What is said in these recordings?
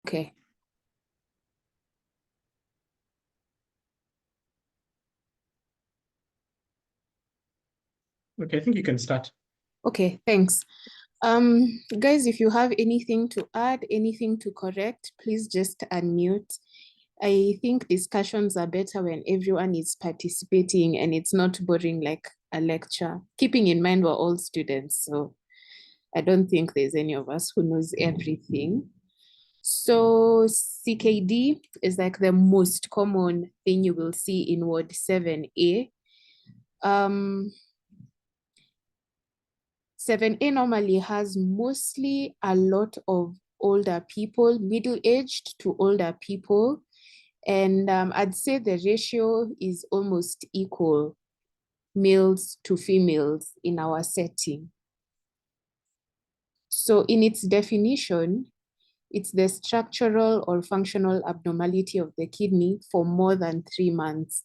Okay. Okay, I think you can start. Okay, thanks. Guys, if you have anything to add, anything to correct, please just unmute. I think discussions are better when everyone is participating and it's not boring like a lecture. Keeping in mind we're all students, so I don't think there's any of us who knows everything. So CKD is like the most common thing you will see in Ward 7A. 7A normally has mostly a lot of older people, middle-aged to older people. And I'd say the ratio is almost equal, males to females in our setting. So in its definition, it's the structural or functional abnormality of the kidney for more than 3 months.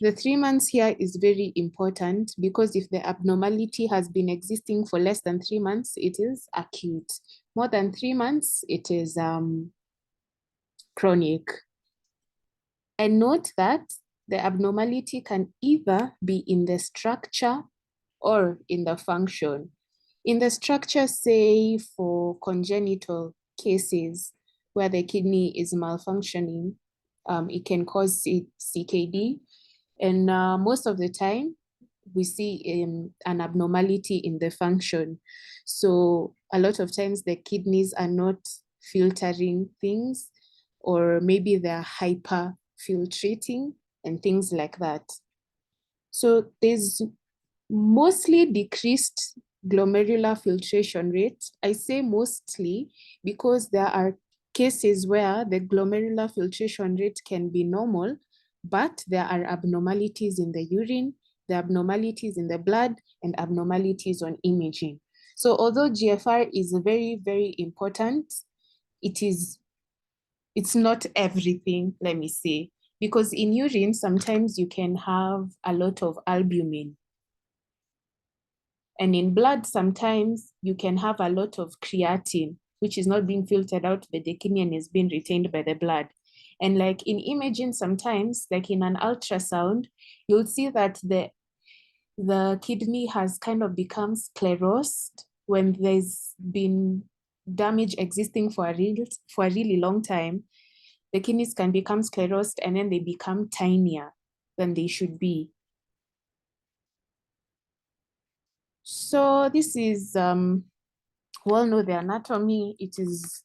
The 3 months here is very important because if the abnormality has been existing for less than 3 months, it is acute. More than 3 months, it is chronic. And note that the abnormality can either be in the structure or in the function. In the structure, say for congenital cases where the kidney is malfunctioning, it can cause CKD. And most of the time, we see an abnormality in the function. So a lot of times the kidneys are not filtering things, or maybe they're hyperfiltrating and things like that. So there's mostly decreased glomerular filtration rate. I say mostly because there are cases where the glomerular filtration rate can be normal, but there are abnormalities in the urine, the abnormalities in the blood, and abnormalities on imaging. So although GFR is very, very important, it's not everything, let me say, because in urine, sometimes you can have a lot of albumin. And in blood, sometimes you can have a lot of creatine, which is not being filtered out by the kidney and is being retained by the blood. And like in imaging, sometimes, like in an ultrasound, you'll see that the kidney has kind of become sclerosed when there's been damage existing for a really long time. The kidneys can become sclerosed and then they become tinier than they should be. So this is, well, know the anatomy. It is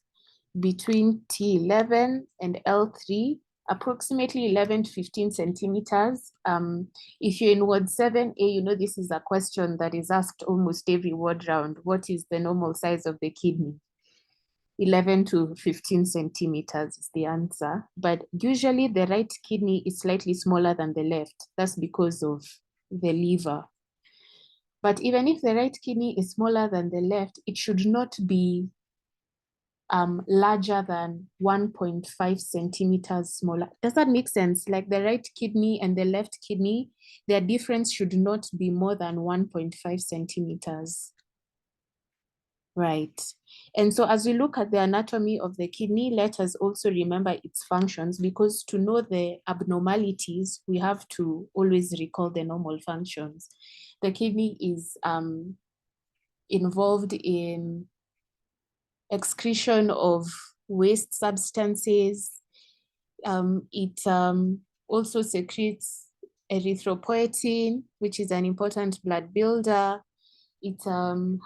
between T11 and L3, approximately 11 to 15 centimeters. If you're in Ward 7A, you know this is a question that is asked almost every ward round. What is the normal size of the kidney? 11 to 15 centimeters is the answer. But usually the right kidney is slightly smaller than the left. That's because of the liver. But even if the right kidney is smaller than the left, it should not be larger than 1.5 centimeters smaller. Does that make sense? Like the right kidney and the left kidney, their difference should not be more than 1.5 centimeters. Right. And so as we look at the anatomy of the kidney, let us also remember its functions, because to know the abnormalities, we have to always recall the normal functions. The kidney is involved in excretion of waste substances. It also secretes erythropoietin, which is an important blood builder. It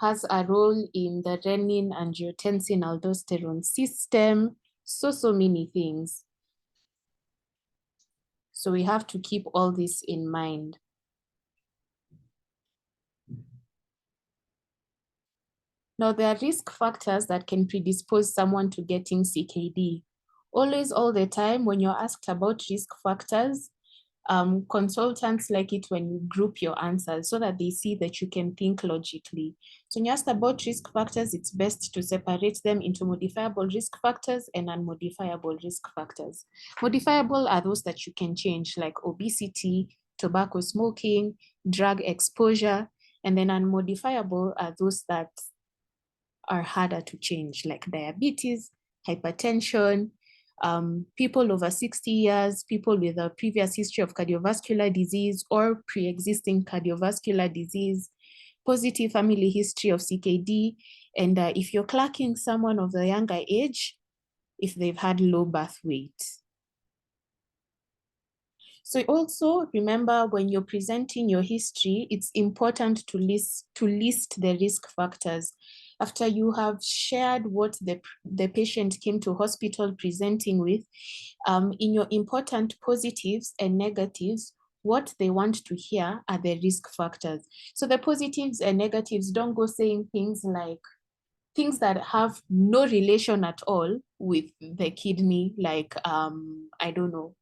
has a role in the renin, angiotensin, aldosterone system, so many things. So we have to keep all this in mind. Now, there are risk factors that can predispose someone to getting CKD. Always, all the time, when you're asked about risk factors, consultants like it when you group your answers so that they see that you can think logically. So when you're asked about risk factors, it's best to separate them into modifiable risk factors and unmodifiable risk factors. Modifiable are those that you can change, like obesity, tobacco smoking, drug exposure, and then unmodifiable are those that are harder to change, like diabetes hypertension, people over 60 years, people with a previous history of cardiovascular disease or pre-existing cardiovascular disease, positive family history of CKD, and if you're clocking someone of the younger age, if they've had low birth weight. So also remember, when you're presenting your history, it's important to list the risk factors. After you have shared what the patient came to hospital presenting with, in your important positives and negatives, what they want to hear are the risk factors. So the positives and negatives, don't go saying things like things that have no relation at all with the kidney, like I don't know,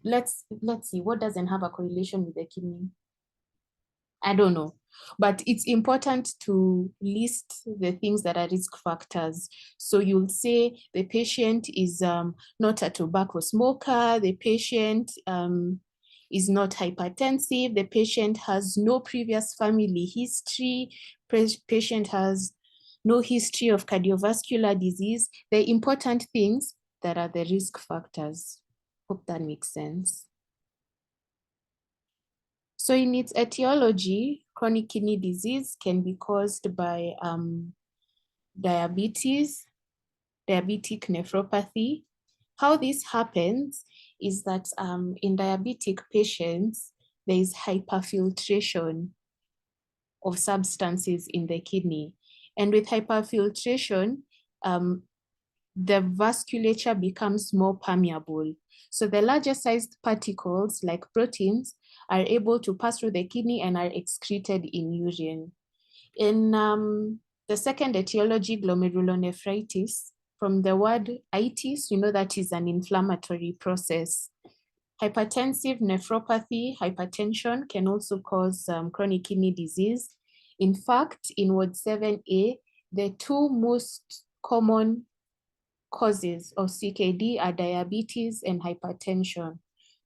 let's see, what doesn't have a correlation with the kidney? I don't know, but it's important to list the things that are risk factors. So you'll say the patient is not a tobacco smoker, the patient is not hypertensive, the patient has no previous family history, patient has no history of cardiovascular disease, the important things that are the risk factors. Hope that makes sense. So in its etiology, chronic kidney disease can be caused by diabetes, diabetic nephropathy. How this happens is that in diabetic patients, there is hyperfiltration of substances in the kidney. And with hyperfiltration, the vasculature becomes more permeable. So the larger sized particles like proteins are able to pass through the kidney and are excreted in urine. In the second etiology, glomerulonephritis, from the word itis, you know that is an inflammatory process. Hypertensive nephropathy, hypertension can also cause chronic kidney disease. In fact, in Ward 7A, the two most common causes of CKD are diabetes and hypertension.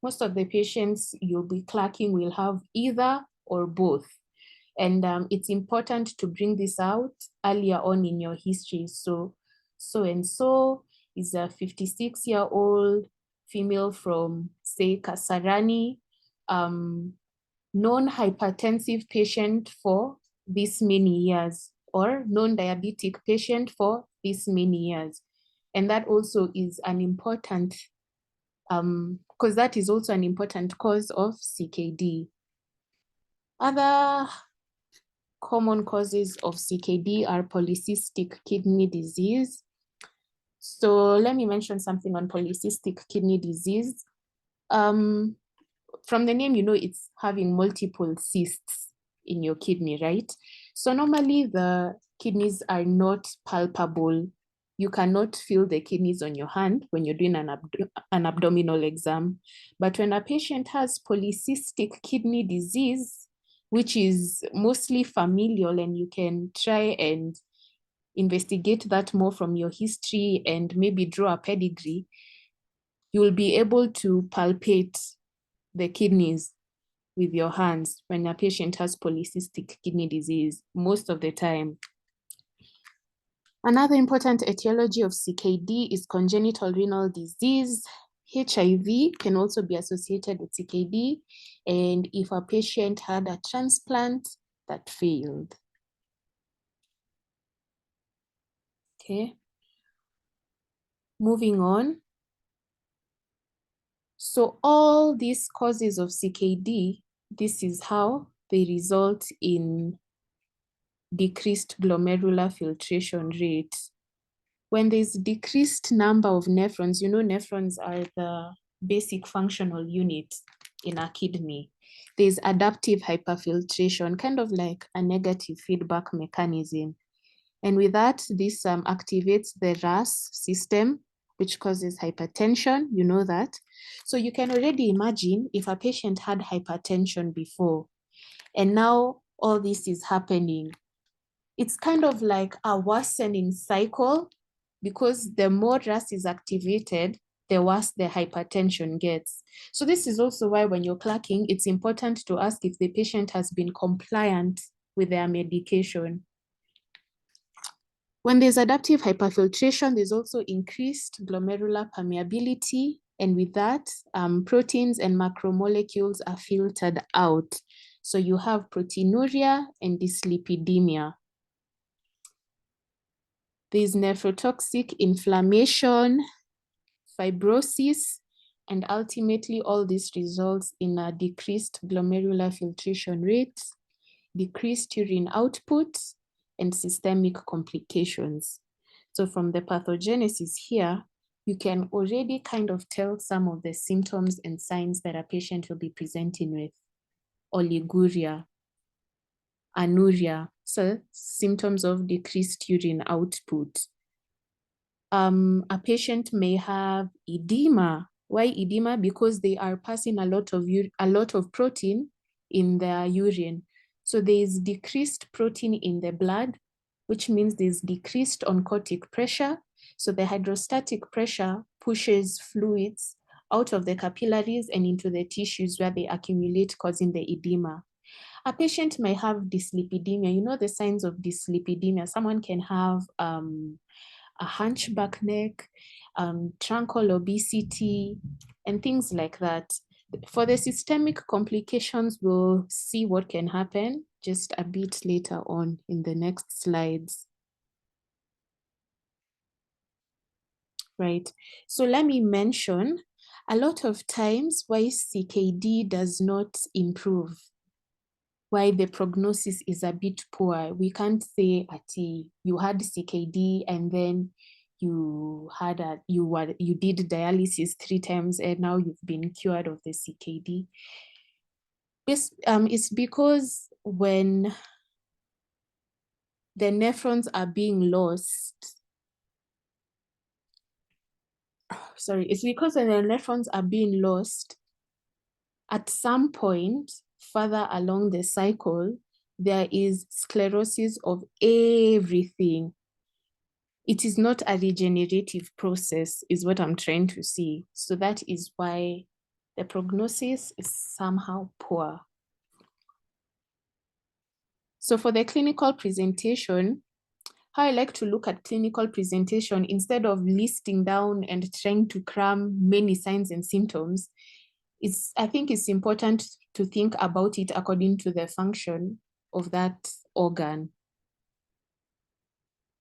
Most of the patients you'll be clocking will have either or both. And it's important to bring this out earlier on in your history. So and so is a 56-year-old female from, say, Kasarani, non-hypertensive patient for this many years, or non-diabetic patient for this many years. And that also is an important, because that is also an important cause of CKD. Other common causes of CKD are polycystic kidney disease. So let me mention something on polycystic kidney disease. From the name, you know it's having multiple cysts in your kidney, right? So normally the kidneys are not palpable. You cannot feel the kidneys on your hand when you're doing an abdominal exam. But when a patient has polycystic kidney disease, which is mostly familial, and you can try and investigate that more from your history and maybe draw a pedigree, you will be able to palpate the kidneys with your hands when a patient has polycystic kidney disease most of the time. Another important etiology of CKD is congenital renal disease. HIV can also be associated with CKD, and if a patient had a transplant that failed. Okay, moving on. So all these causes of CKD, this is how they result in decreased glomerular filtration rate. When there's decreased number of nephrons, you know nephrons are the basic functional unit in a kidney. There's adaptive hyperfiltration, kind of like a negative feedback mechanism. And with that, this activates the RAS system, which causes hypertension, you know that. So you can already imagine if a patient had hypertension before, and now all this is happening. It's kind of like a worsening cycle, because the more RAS is activated, the worse the hypertension gets. So this is also why when you're clocking, it's important to ask if the patient has been compliant with their medication. When there's adaptive hyperfiltration, there's also increased glomerular permeability. And with that, proteins and macromolecules are filtered out. So you have proteinuria and dyslipidemia. There's nephrotoxic inflammation, fibrosis, and ultimately all this results in a decreased glomerular filtration rate, decreased urine output, and systemic complications. So from the pathogenesis here, you can already kind of tell some of the symptoms and signs that a patient will be presenting with. Oliguria, anuria, so symptoms of decreased urine output. A patient may have edema. Why edema? Because they are passing a lot of protein in their urine. So there is decreased protein in the blood, which means there's decreased oncotic pressure. So the hydrostatic pressure pushes fluids out of the capillaries and into the tissues where they accumulate, causing the edema. A patient may have dyslipidemia. You know the signs of dyslipidemia. Someone can have a hunchback neck, truncal obesity, and things like that. For the systemic complications, we'll see what can happen just a bit later on in the next slides. Right, so let me mention a lot of times why CKD does not improve, why the prognosis is a bit poor. We can't say you had CKD and then you did dialysis 3 times and now you've been cured of the CKD. This is because when the nephrons are being lost, it's because when the nephrons are being lost, at some point further along the cycle, there is sclerosis of everything. It is not a regenerative process, is what I'm trying to see. So that is why the prognosis is somehow poor. So for the clinical presentation, how I like to look at clinical presentation, instead of listing down and trying to cram many signs and symptoms, I think it's important to think about it according to the function of that organ.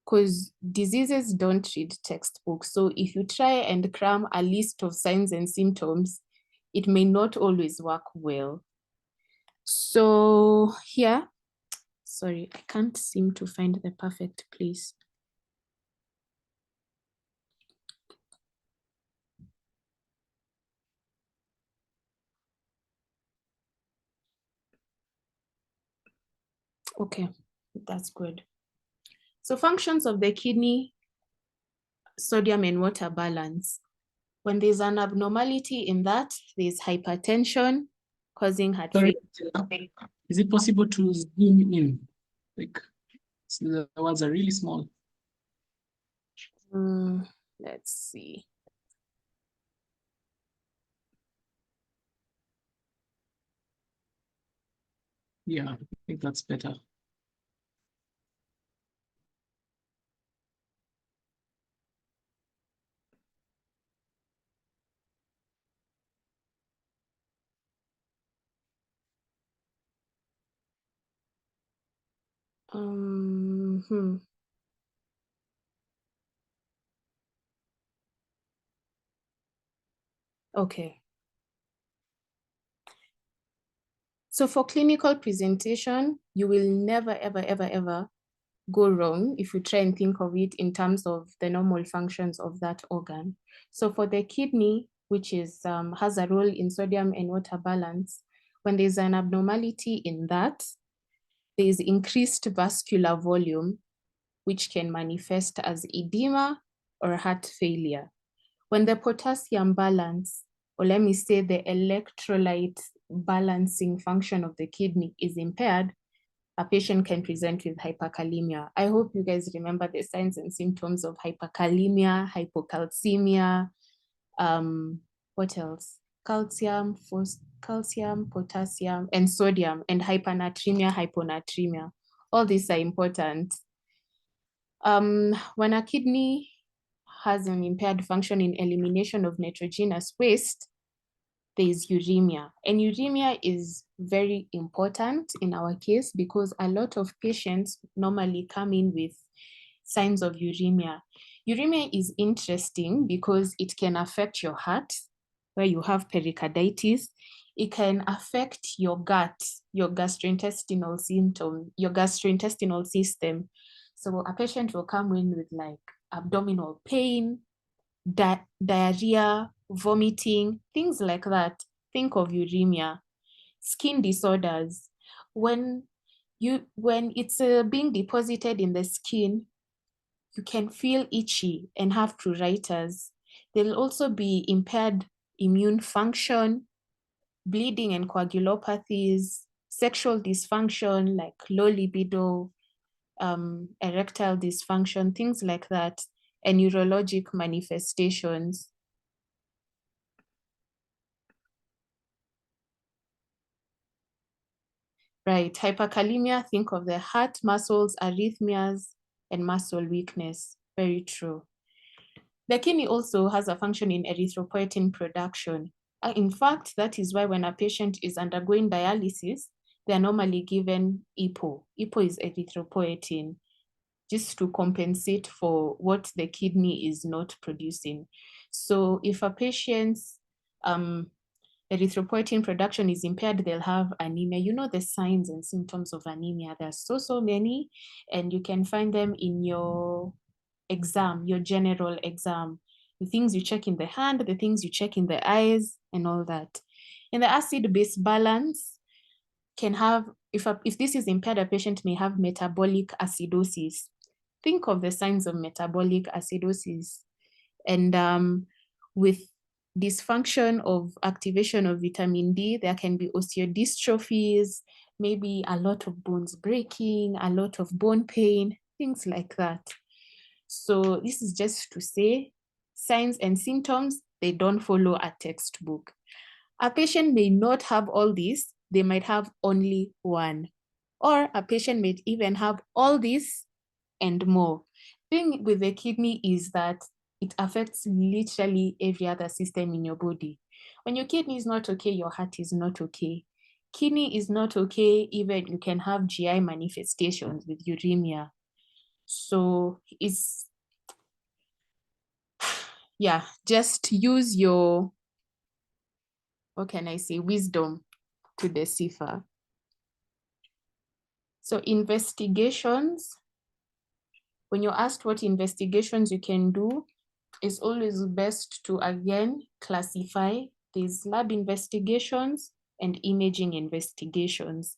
Because diseases don't read textbooks. So if you try and cram a list of signs and symptoms, it may not always work well. So here, sorry, I can't seem to find the perfect place. Okay, that's good. So functions of the kidney, sodium and water balance. When there's an abnormality in that, there's hypertension causing heart failure. Is it possible to zoom in? Like, so the words are really small. Let's see. Yeah, I think that's better. Okay. So for clinical presentation, you will never, ever, ever, ever go wrong if you try and think of it in terms of the normal functions of that organ. So for the kidney, which is has a role in sodium and water balance, when there's an abnormality in that, there is increased vascular volume, which can manifest as edema or heart failure. When the potassium balance, or let me say the electrolyte balancing function of the kidney is impaired, a patient can present with hyperkalemia. I hope you guys remember the signs and symptoms of hyperkalemia, hypocalcemia, what else? Calcium, potassium, and sodium, and hypernatremia, hyponatremia. All these are important. When a kidney has an impaired function in elimination of nitrogenous waste, there is uremia. And uremia is very important in our case because a lot of patients normally come in with signs of uremia. Uremia is interesting because it can affect your heart, where you have pericarditis. It can affect your gut, your gastrointestinal system. So a patient will come in with like abdominal pain, diarrhea, vomiting, things like that. Think of uremia. Skin disorders. When it's being deposited in the skin, you can feel itchy and have pruritus. There'll also be impaired immune function, bleeding and coagulopathies, sexual dysfunction like low libido, erectile dysfunction, things like that, and neurologic manifestations. Right, hyperkalemia, think of the heart muscles, arrhythmias, and muscle weakness. Very true. The kidney also has a function in erythropoietin production. In fact, that is why when a patient is undergoing dialysis, they are normally given EPO. EPO is erythropoietin, just to compensate for what the kidney is not producing. So if a patient's erythropoietin production is impaired, they'll have anemia. You know the signs and symptoms of anemia. There are so many, and you can find them in your exam, your general exam. The things you check in the hand, the things you check in the eyes, and all that. And the acid-base balance can have, if this is impaired, a patient may have metabolic acidosis. Think of the signs of metabolic acidosis. And with dysfunction of activation of vitamin D, there can be osteodystrophies, maybe a lot of bones breaking, a lot of bone pain, things like that. So this is just to say signs and symptoms, they don't follow a textbook. A patient may not have all these, they might have only one. Or a patient may even have all this and more. The thing with the kidney is that it affects literally every other system in your body. When your kidney is not okay, your heart is not okay. Kidney is not okay, even you can have GI manifestations with uremia. So it's, yeah, just use your, what can I say, wisdom to decipher. So investigations, when you're asked what investigations you can do, it's always best to, again, classify. There's lab investigations and imaging investigations.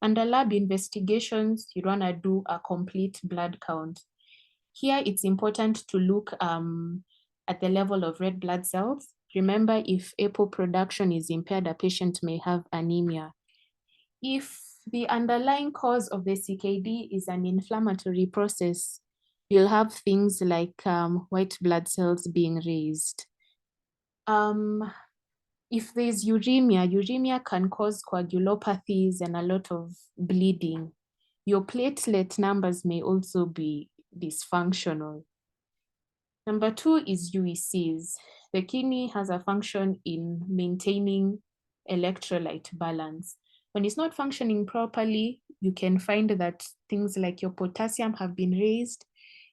Under lab investigations, you want to do a complete blood count. Here, it's important to look at the level of red blood cells. Remember, if APO production is impaired, a patient may have anemia. If the underlying cause of the CKD is an inflammatory process, you'll have things like white blood cells being raised. If there's uremia, uremia can cause coagulopathies and a lot of bleeding. Your platelet numbers may also be dysfunctional. Number 2 is UECs. The kidney has a function in maintaining electrolyte balance. When it's not functioning properly, you can find that things like your potassium have been raised.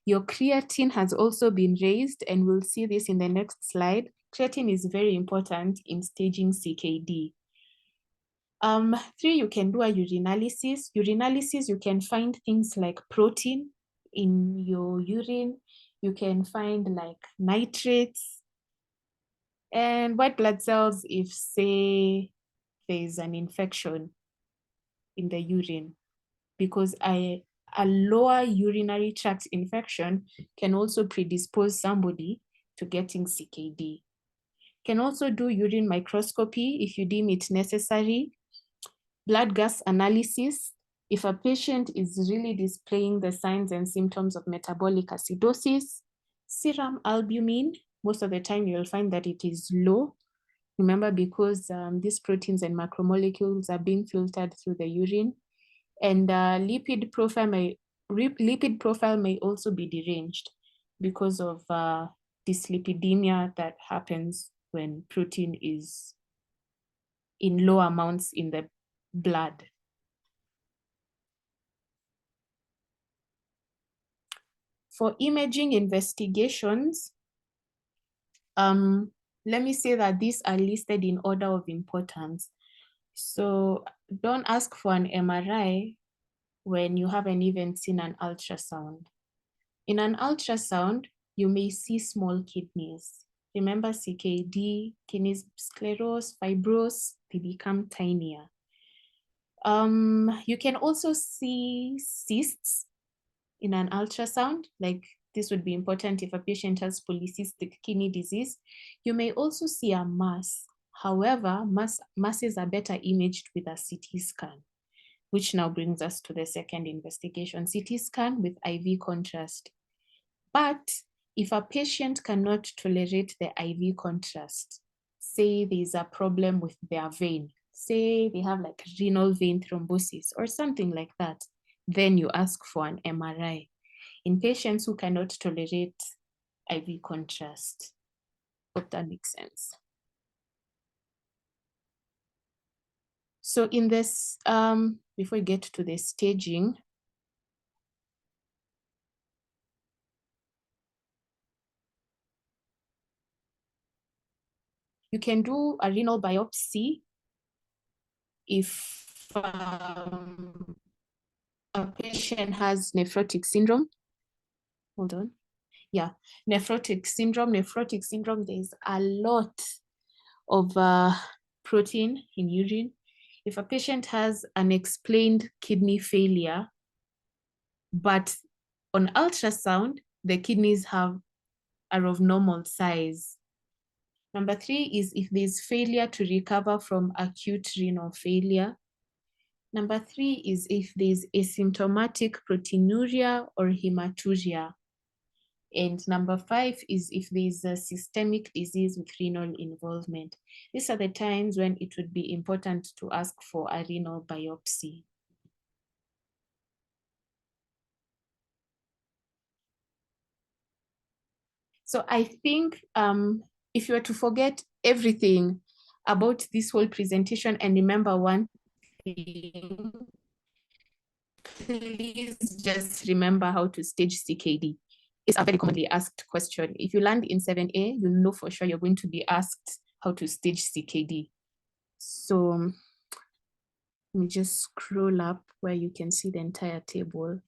Your creatine has also been raised, and we'll see this in the next slide. Creatine is very important in staging CKD. 3, you can do a urinalysis. Urinalysis, you can find things like protein in your urine. You can find like nitrates and white blood cells if, say, there's an infection in the urine, because a lower urinary tract infection can also predispose somebody to getting CKD. Can also do urine microscopy if you deem it necessary. Blood gas analysis, if a patient is really displaying the signs and symptoms of metabolic acidosis. Serum albumin, most of the time you'll find that it is low. Remember, because these proteins and macromolecules are being filtered through the urine. And lipid profile lipid profile may also be deranged because of dyslipidemia that happens when protein is in low amounts in the blood. For imaging investigations, let me say that these are listed in order of importance. So don't ask for an MRI when you haven't even seen an ultrasound. In an ultrasound, you may see small kidneys. Remember CKD, kidneys sclerose, fibrose, they become tinier. You can also see cysts in an ultrasound, like this would be important if a patient has polycystic kidney disease. You may also see a mass. However, masses are better imaged with a CT scan, which now brings us to the second investigation, CT scan with IV contrast. But if a patient cannot tolerate the IV contrast, say there's a problem with their vein, say they have like renal vein thrombosis or something like that, then you ask for an MRI in patients who cannot tolerate IV contrast. Hope that makes sense. So in this, before we get to the staging, you can do a renal biopsy if a patient has nephrotic syndrome. Hold on. Yeah, nephrotic syndrome, there's a lot of protein in urine. If a patient has unexplained kidney failure, but on ultrasound, the kidneys are of normal size. Number 3 is if there's failure to recover from acute renal failure. Number 3 is if there's asymptomatic proteinuria or hematuria. And number 5 is if there's a systemic disease with renal involvement. These are the times when it would be important to ask for a renal biopsy. So I think if you were to forget everything about this whole presentation and remember one thing, please just remember how to stage CKD. It's a very commonly asked question. If you land in 7A, you know for sure you're going to be asked how to stage CKD. So let me just scroll up where you can see the entire table.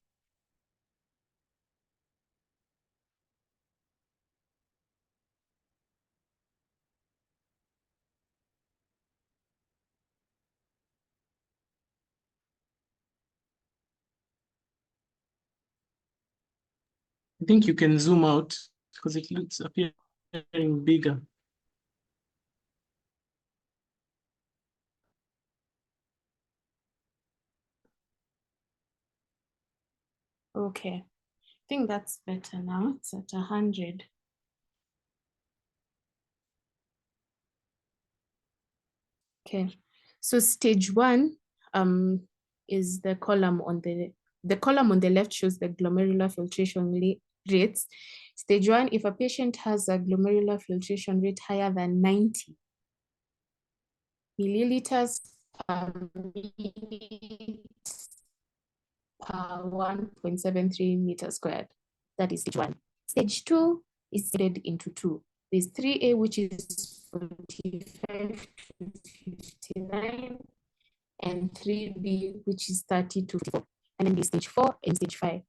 I think you can zoom out because it looks appearing bigger. Okay, I think that's better now. It's at 100. Okay, so stage 1 is the column on the left shows the glomerular filtration rates. Stage 1, if a patient has a glomerular filtration rate higher than 90 milliliters per minute per 1.73 meters squared. That is stage 1. Stage 2 is divided into 2. There's 3A, which is 45 to 59, and 3B, which is 30 to 54. And then there's stage 4 and stage 5.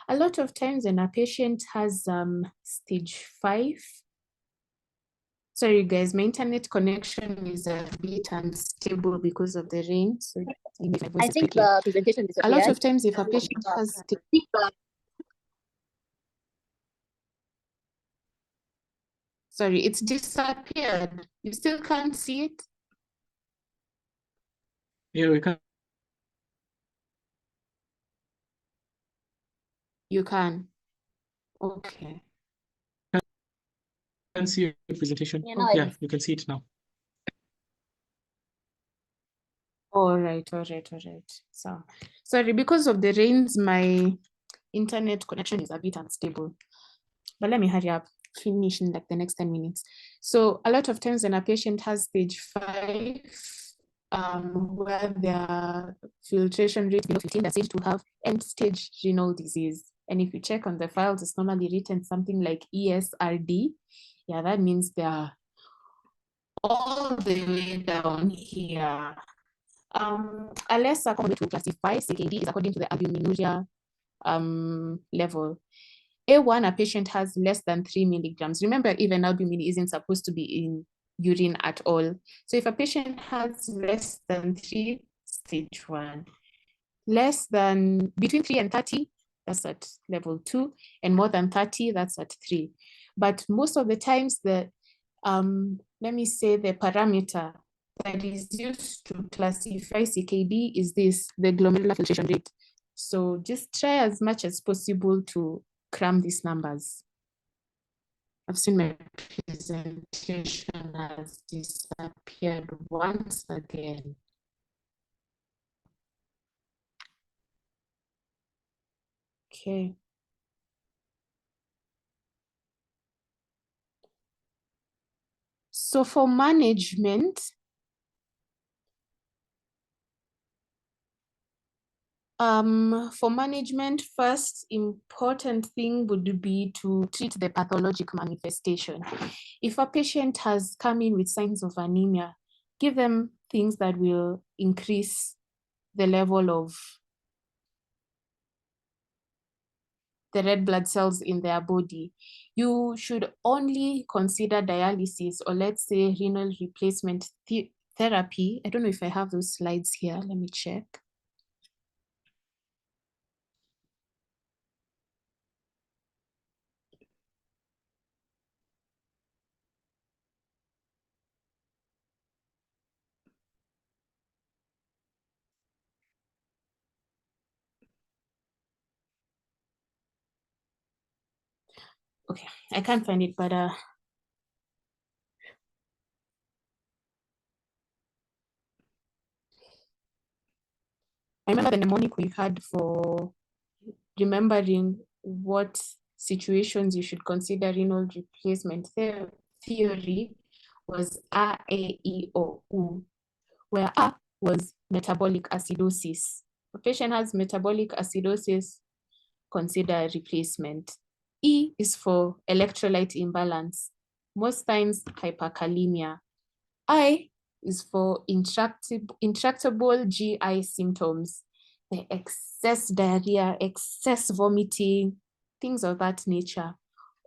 A lot of times when a patient has stage 5, sorry guys, my internet connection is a bit unstable because of the rain. So I think the presentation disappeared. A lot of times if a patient has sorry, it's disappeared. You still can't see it? Yeah, we can. You can. Okay. Can see your presentation. Yeah, Oh, now I yeah, can. you can see it now. All right. So sorry, because of the rains, my internet connection is a bit unstable. But let me hurry up, finish in like the next 10 minutes. So a lot of times when a patient has stage 5, where their filtration rate below 15, they're said to have end-stage renal disease. And if you check on the files, it's normally written something like ESRD. Yeah, that means they're all the way down here. A lesser common to classify CKD is according to the albuminuria level. A1, a patient has less than 3 milligrams. Remember, even albumin isn't supposed to be in urine at all. So if a patient has less than 3, stage 1. Less than, between 3 and 30, that's at level 2, and more than 30, that's at 3. But most of the times, the let me say the parameter that is used to classify CKD is this, the glomerular filtration rate. So just try as much as possible to cram these numbers. I've seen my presentation has disappeared once again. Okay. So for management, first important thing would be to treat the pathologic manifestation. If a patient has come in with signs of anemia, give them things that will increase the level of the red blood cells in their body. You should only consider dialysis, or let's say renal replacement therapy. I don't know if I have those slides here. Let me check. Okay, I can't find it, but I remember the mnemonic we had for remembering what situations you should consider renal replacement theory was A, E, O, U, where A was metabolic acidosis. If a patient has metabolic acidosis, consider replacement. E is for electrolyte imbalance, most times hyperkalemia. I is for intractable GI symptoms, the excess diarrhea, excess vomiting, things of that nature.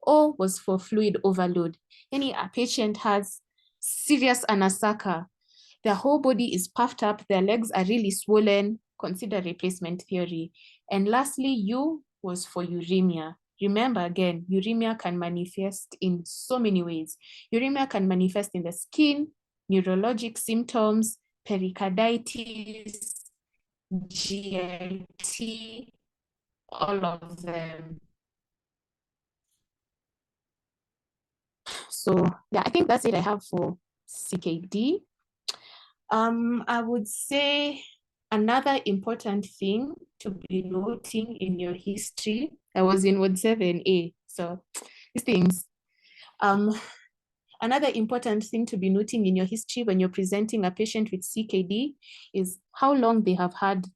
O was for fluid overload. Any a patient has serious anasaka, their whole body is puffed up, their legs are really swollen, consider replacement theory. And lastly, U was for uremia. Remember again, uremia can manifest in so many ways. Uremia can manifest in the skin, neurologic symptoms, pericarditis, GIT, all of them. So yeah, I think that's it I have for CKD. I would say another important thing to be noting in your history, I was in Ward 7A, so these things. Another important thing to be noting in your history when you're presenting a patient with CKD is how long they have had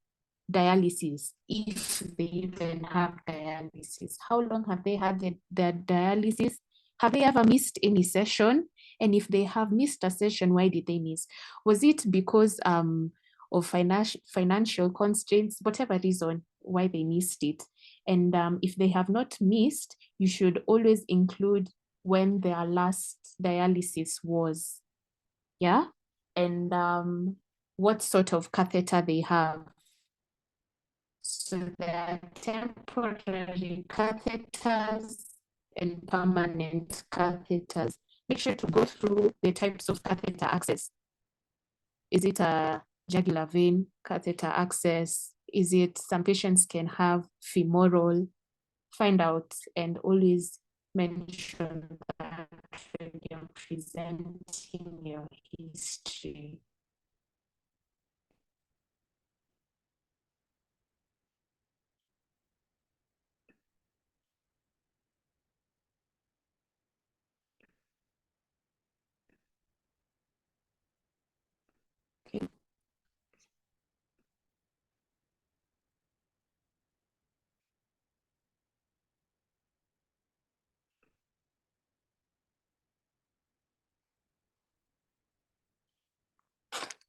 dialysis, if they even have dialysis. How long have they had their dialysis? Have they ever missed any session? And if they have missed a session, why did they miss? Was it because of financial constraints, whatever reason why they missed it? And if they have not missed, you should always include when their last dialysis was, yeah? And what sort of catheter they have. So there are temporary catheters and permanent catheters. Make sure to go through the types of catheter access. Is it a jugular vein catheter access? Is it, some patients can have femoral? Find out and always mention that when you're presenting your history.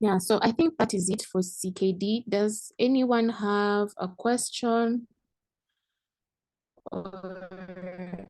Yeah, so I think that is it for CKD. Does anyone have a question or